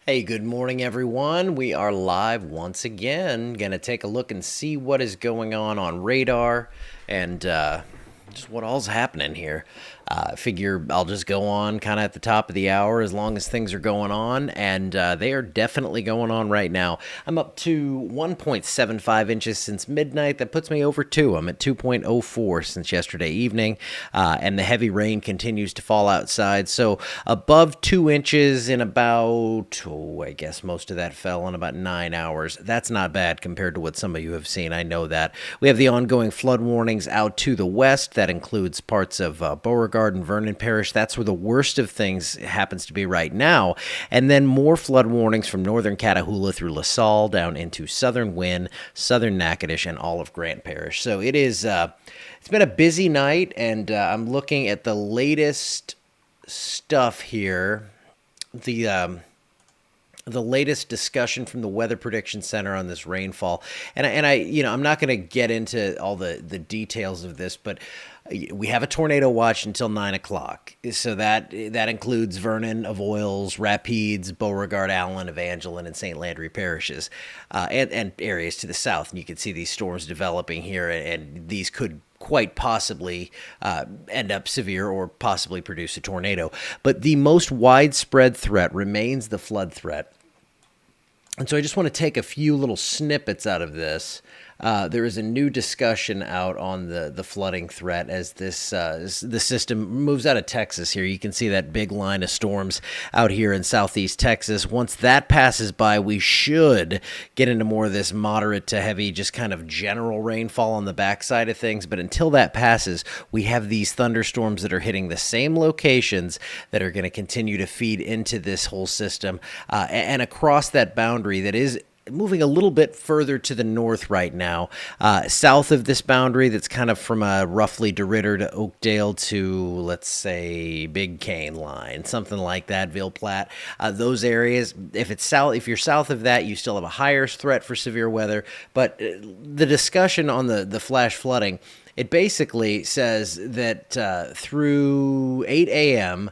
Hey, good morning, everyone. We are live once again. Going to take a look and see what is going on radar and just what all's happening here. Figure I'll just go on kind of at the top of the hour as long as things are going on, and they are definitely going on right now. I'm up to 1.75 inches since midnight. That puts me over 2. I'm at 2.04 since yesterday evening, and the heavy rain continues to fall outside. So above 2 inches in about, I guess most of that fell in about 9 hours. That's not bad compared to what some of you have seen. I know that. We have the ongoing flood warnings out to the west. That includes parts of Beauregard and Vernon Parish. That's where the worst of things happens to be right now. And then more flood warnings from northern Catahoula through LaSalle down into southern Wynne, southern Natchitoches, and all of Grant Parish. So it is. It's been a busy night, and I'm looking at the latest stuff here. The latest discussion from the Weather Prediction Center on this rainfall, and I I'm not going to get into all the details of this, but we have a tornado watch until 9 o'clock. So that includes Vernon, Avoyelles, Rapides, Beauregard, Allen, Evangeline, and St. Landry parishes, and areas to the south. And you can see these storms developing here, and these could quite possibly end up severe or possibly produce a tornado. But the most widespread threat remains the flood threat. And so I just want to take a few little snippets out of this. There is a new discussion out on the flooding threat as the system moves out of Texas here. You can see that big line of storms out here in southeast Texas. Once that passes by, we should get into more of this moderate to heavy, just kind of general rainfall on the backside of things. But until that passes, we have these thunderstorms that are hitting the same locations that are going to continue to feed into this whole system and across that boundary that is moving a little bit further to the north right now, south of this boundary that's kind of from a roughly DeRidder to Oakdale to, let's say, Big Cane line, something like that, Ville Platte. Those areas, if you're south of that, you still have a higher threat for severe weather. But the discussion on the flash flooding, it basically says that through 8 a.m.,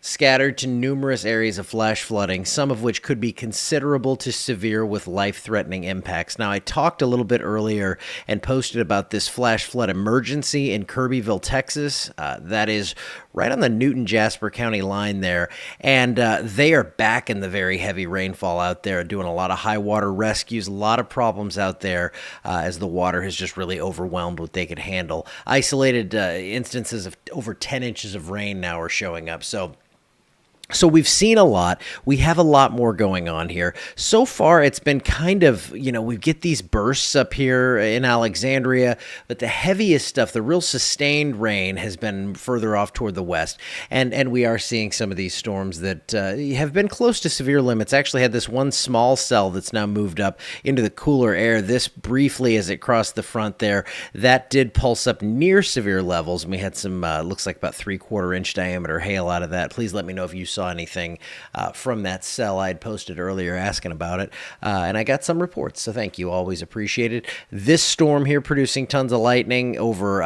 scattered to numerous areas of flash flooding, some of which could be considerable to severe with life-threatening impacts. Now, I talked a little bit earlier and posted about this flash flood emergency in Kirbyville, Texas. That is right on the Newton-Jasper County line there. And they are back in the very heavy rainfall out there, doing a lot of high water rescues, a lot of problems out there as the water has just really overwhelmed what they could handle. Isolated instances of over 10 inches of rain now are showing up. So we've seen a lot. We have a lot more going on here. So far, it's been kind of, we get these bursts up here in Alexandria, but the heaviest stuff, the real sustained rain has been further off toward the west. And we are seeing some of these storms that have been close to severe limits. Actually had this one small cell that's now moved up into the cooler air. This briefly, as it crossed the front there, that did pulse up near severe levels. And we had some, looks like about 3/4 inch diameter hail out of that. Please let me know if you saw anything from that cell I had posted earlier asking about it. And I got some reports, so thank you. Always appreciated. This storm here producing tons of lightning over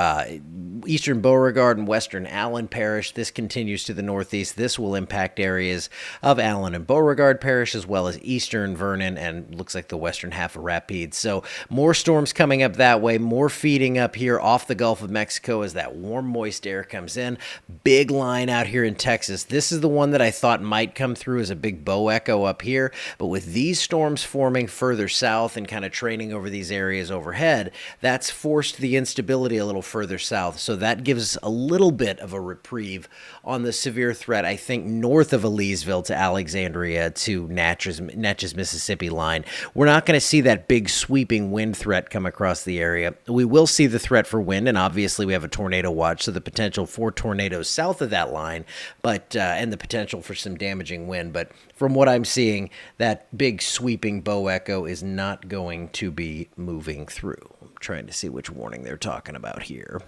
eastern Beauregard and western Allen Parish. This continues to the northeast. This will impact areas of Allen and Beauregard Parish as well as eastern Vernon and looks like the western half of Rapides. So more storms coming up that way, more feeding up here off the Gulf of Mexico as that warm, moist air comes in. Big line out here in Texas. This is the one that I thought might come through as a big bow echo up here, but with these storms forming further south and kind of training over these areas overhead, that's forced the instability a little further south. So that gives a little bit of a reprieve on the severe threat, I think, north of Elysville to Alexandria to Natchez, Mississippi line. We're not going to see that big sweeping wind threat come across the area. We will see the threat for wind, and obviously we have a tornado watch, so the potential for tornadoes south of that line, but and the potential for some damaging wind. But from what I'm seeing, that big sweeping bow echo is not going to be moving through. I'm trying to see which warning they're talking about here.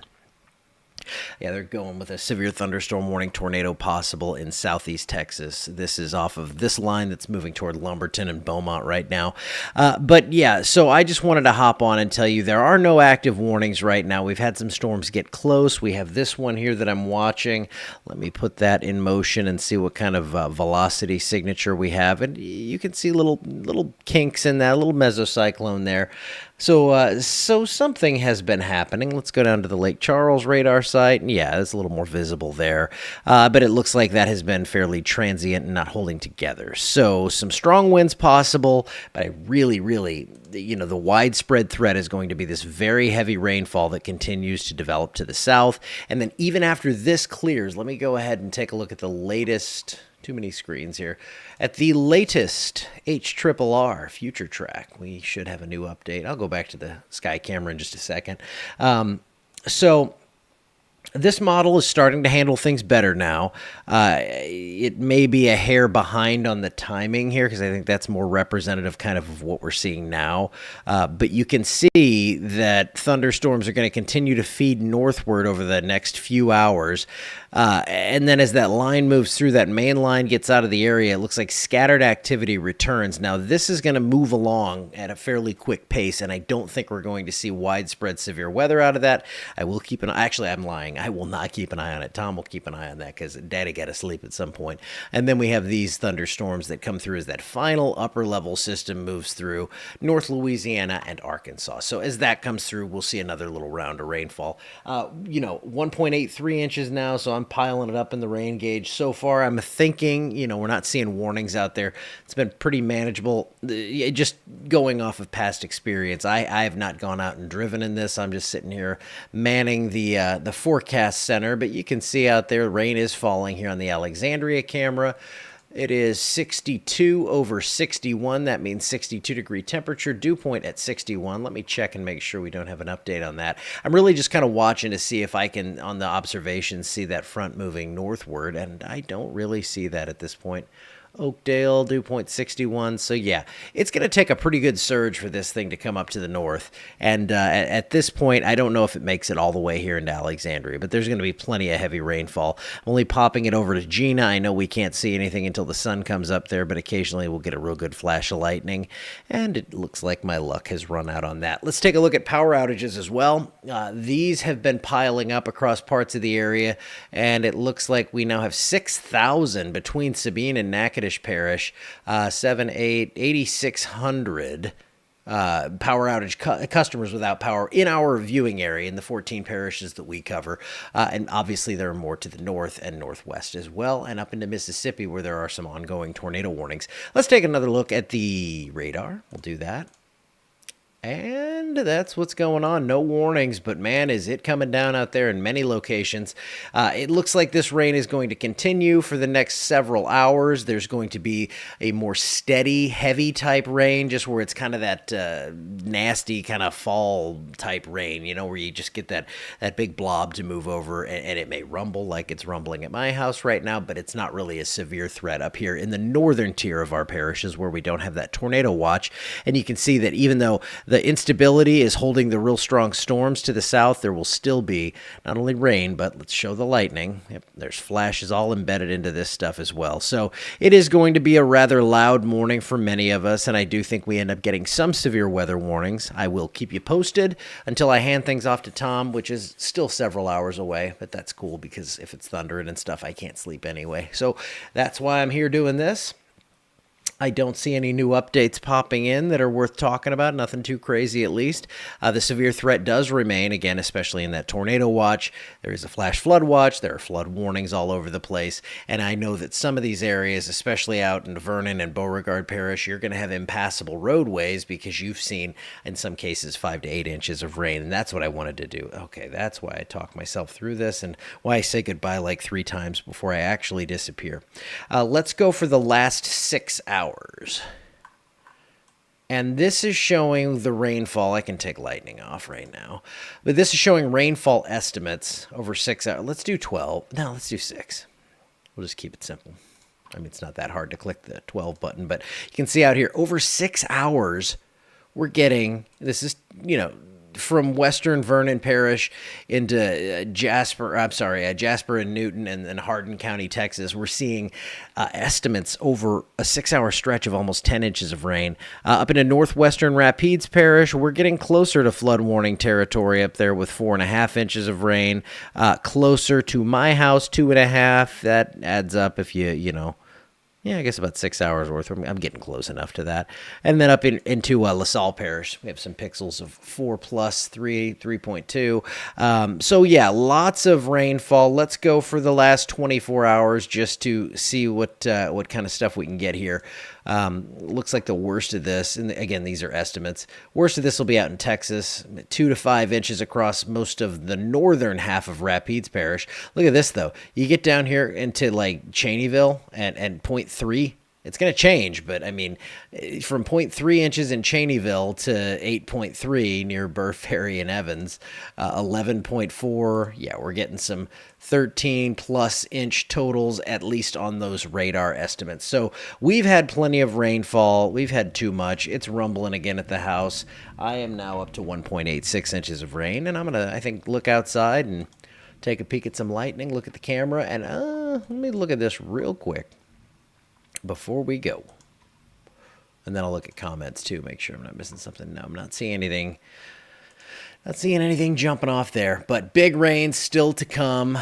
Yeah, they're going with a severe thunderstorm warning, tornado possible in southeast Texas. This is off of this line that's moving toward Lumberton and Beaumont right now. But yeah, so I just wanted to hop on and tell you there are no active warnings right now. We've had some storms get close. We have this one here that I'm watching. Let me put that in motion and see what kind of velocity signature we have. And you can see little kinks in that, a little mesocyclone there. So something has been happening. Let's go down to the Lake Charles radar site. And yeah, it's a little more visible there. But it looks like that has been fairly transient and not holding together. So some strong winds possible, but I really, the widespread threat is going to be this very heavy rainfall that continues to develop to the south. And then even after this clears, let me go ahead and take a look at the latest. Too many screens here. At the latest HRRR future track, we should have a new update. I'll go back to the sky camera in just a second. So this model is starting to handle things better now. It may be a hair behind on the timing here because I think that's more representative kind of what we're seeing now. But you can see that thunderstorms are going to continue to feed northward over the next few hours. And then as that line moves through, that main line gets out of the area, it looks like scattered activity returns. Now, this is going to move along at a fairly quick pace, and I don't think we're going to see widespread severe weather out of that. I will keep an eye. Actually, I'm lying. I will not keep an eye on it. Tom will keep an eye on that because Daddy got to sleep at some point. And then we have these thunderstorms that come through as that final upper level system moves through North Louisiana and Arkansas. So as that comes through, we'll see another little round of rainfall. 1.83 inches now, so I'm piling it up in the rain gauge. So far, I'm thinking, we're not seeing warnings out there. It's been pretty manageable. Just going off of past experience, I have not gone out and driven in this. I'm just sitting here manning the forecast center, but you can see out there rain is falling here on the Alexandria camera. It is 62 over 61. That means 62-degree temperature. Dew point at 61. Let me check and make sure we don't have an update on that. I'm really just kind of watching to see if I can, on the observations, see that front moving northward, and I don't really see that at this point. Oakdale, dew point 61. So yeah, it's going to take a pretty good surge for this thing to come up to the north. And at this point, I don't know if it makes it all the way here into Alexandria, but there's going to be plenty of heavy rainfall. I'm only popping it over to Gina. I know we can't see anything until the sun comes up there, but occasionally we'll get a real good flash of lightning. And it looks like my luck has run out on that. Let's take a look at power outages as well. These have been piling up across parts of the area, and it looks like we now have 6,000 between Sabine and Natchitoches Parish, 8,600 power outage customers without power in our viewing area in the 14 parishes that we cover. And obviously there are more to the north and northwest as well, and up into Mississippi where there are some ongoing tornado warnings. Let's take another look at the radar. We'll do that. And that's what's going on. No warnings, but man, is it coming down out there in many locations. It looks like this rain is going to continue for the next several hours. There's going to be a more steady, heavy type rain, just where it's kind of that nasty kind of fall type rain, where you just get that big blob to move over, and it may rumble like it's rumbling at my house right now, but it's not really a severe threat up here in the northern tier of our parishes where we don't have that tornado watch. And you can see that even though the instability is holding the real strong storms to the south, there will still be not only rain, but let's show the lightning. Yep, there's flashes all embedded into this stuff as well. So it is going to be a rather loud morning for many of us, and I do think we end up getting some severe weather warnings. I will keep you posted until I hand things off to Tom, which is still several hours away, but that's cool because if it's thundering and stuff, I can't sleep anyway. So that's why I'm here doing this. I don't see any new updates popping in that are worth talking about. Nothing too crazy, at least. The severe threat does remain, again, especially in that tornado watch. There is a flash flood watch. There are flood warnings all over the place. And I know that some of these areas, especially out in Vernon and Beauregard Parish, you're going to have impassable roadways because you've seen, in some cases, 5 to 8 inches of rain. And that's what I wanted to do. Okay, that's why I talk myself through this and why I say goodbye like 3 times before I actually disappear. Let's go for the last 6 hours. And this is showing the rainfall. I can take lightning off right now. But this is showing rainfall estimates over 6 hours. Let's do 12. No, let's do 6. We'll just keep it simple. I mean, it's not that hard to click the 12 button. But you can see out here, over 6 hours, we're getting, this is, from western Vernon Parish into Jasper and Newton and Hardin County, Texas, we're seeing estimates over a 6-hour stretch of almost 10 inches of rain. Up into northwestern Rapides Parish, we're getting closer to flood warning territory up there with 4.5 inches of rain. Closer to my house, 2.5. That adds up if yeah, I guess about 6 hours worth. I'm getting close enough to that. And then up into LaSalle Parish, we have some pixels of 4 plus 3.2. So yeah, lots of rainfall. Let's go for the last 24 hours just to see what kind of stuff we can get here. Looks like the worst of this, and again, these are estimates. Worst of this will be out in Texas, 2 to 5 inches across most of the northern half of Rapides Parish. Look at this though. You get down here into like Cheneyville and 0.3. It's going to change, but I mean, from 0.3 inches in Cheneyville to 8.3 near Burr Ferry and Evans, 11.4. Yeah, we're getting some 13 plus inch totals, at least on those radar estimates. So we've had plenty of rainfall. We've had too much. It's rumbling again at the house. I am now up to 1.86 inches of rain, and I'm going to, I think, look outside and take a peek at some lightning, look at the camera, and let me look at this real quick before we go. And then I'll look at comments too, make sure I'm not missing something. No, I'm not seeing anything. Not seeing anything jumping off there, but big rain still to come.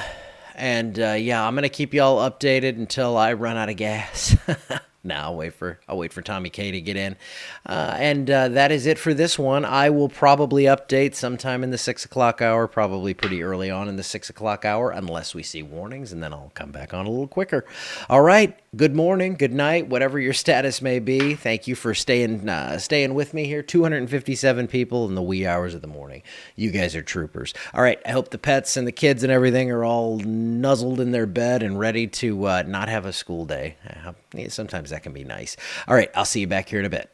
And yeah, I'm going to keep y'all updated until I run out of gas. Now I'll wait for Tommy K to get in. And that is it for this one. I will probably update sometime in the 6 o'clock hour, probably pretty early on in the 6 o'clock hour, unless we see warnings, and then I'll come back on a little quicker. All right. Good morning, good night, whatever your status may be. Thank you for staying with me here. 257 people in the wee hours of the morning. You guys are troopers. All right. I hope the pets and the kids and everything are all nuzzled in their bed and ready to not have a school day. Sometimes that can be nice. All right. I'll see you back here in a bit.